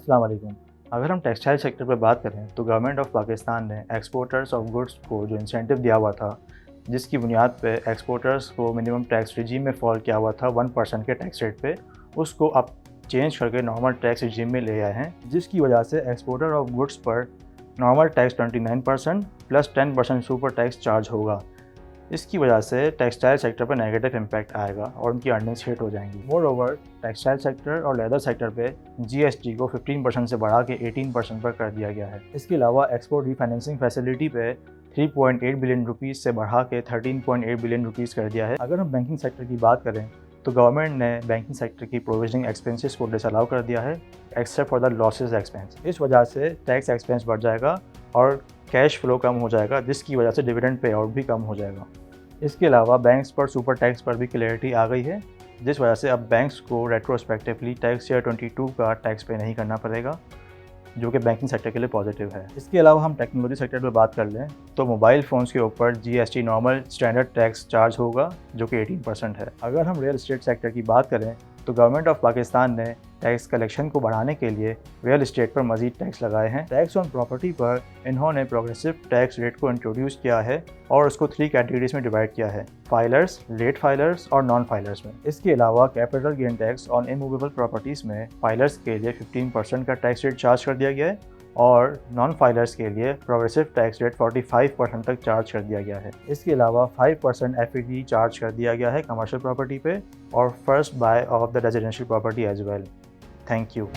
अस्सलाम वालेकुम। अगर हम टेक्सटाइल सेक्टर पे बात करें तो गवर्नमेंट ऑफ पाकिस्तान ने एक्सपोर्टर्स ऑफ गुड्स को जो इंसेंटिव दिया हुआ था, जिसकी बुनियाद पे एक्सपोर्टर्स को मिनिमम टैक्स रिजीम में फ़ॉल किया हुआ था 1% के टैक्स रेट पे, उसको अब चेंज करके नॉर्मल टैक्स रिजीम में ले आए हैं, जिसकी वजह से एक्सपोर्टर ऑफ गुड्स पर normal tax 29% plus 10% super tax charge होगा। इसकी वजह से टेक्सटाइल सेक्टर पर नेगेटिव इम्पैक्ट आएगा और उनकी अर्निंग्स हिट हो जाएंगी। मोर ओवर टेक्सटाइल सेक्टर और लेदर सेक्टर पे जीएसटी को 15% से बढ़ा के 18% पर कर दिया गया है। इसके अलावा एक्सपोर्ट रीफाइनेंसिंग फैसिलिटी पे 3.8 बिलियन रुपीज़ से बढ़ा के 13.8 बिलियन रुपीज़ कर दिया है। अगर हम बैंकिंग सेक्टर की बात करें तो गवर्नमेंट ने बैंकिंग सेक्टर की प्रोविजनिंग एक्सपेंसेस को डिसअलाउ कर दिया है except for the losses expense. इस वजह से टैक्स एक्सपेंस बढ़ जाएगा और कैश फ्लो कम हो जाएगा, जिसकी वजह से डिविडेंड पे आउट भी कम हो जाएगा। इसके अलावा बैंक्स पर सुपर टैक्स पर भी क्लैरिटी आ गई है, जिस वजह से अब बैंक्स को रेट्रोस्पेक्टिवली टैक्स ईयर 22 का टैक्स पे नहीं करना पड़ेगा, जो कि बैंकिंग सेक्टर के लिए पॉजिटिव है। इसके अलावा हम टेक्नोलॉजी सेक्टर पर बात कर लें तो मोबाइल फ़ोन्स के ऊपर GST normal standard tax charge होगा, जो कि 18% है। अगर हम रियल एस्टेट सेक्टर की बात करें तो गवर्नमेंट ऑफ पाकिस्तान ने टैक्स कलेक्शन को बढ़ाने के लिए रियल एस्टेट पर मजीद टैक्स लगाए हैं। टैक्स ऑन प्रॉपर्टी पर इन्होंने प्रोग्रेसिव टैक्स रेट को इंट्रोड्यूस किया है और उसको 3 कैटेगरीज में डिवाइड किया है: फाइलर्स, लेट फाइलर्स और नॉन फाइलर्स में। इसके अलावा capital gain tax on immovable properties में फाइलर्स के लिए 15% का टैक्स रेट चार्ज कर दिया गया है और नॉन फाइलर्स के लिए प्रोग्रेसिव टैक्स रेट 45% तक चार्ज कर दिया गया है। इसके अलावा 5% एफईडी चार्ज कर दिया गया है कमर्शियल प्रॉपर्टी पे और first buy of the residential property as well. Thank you.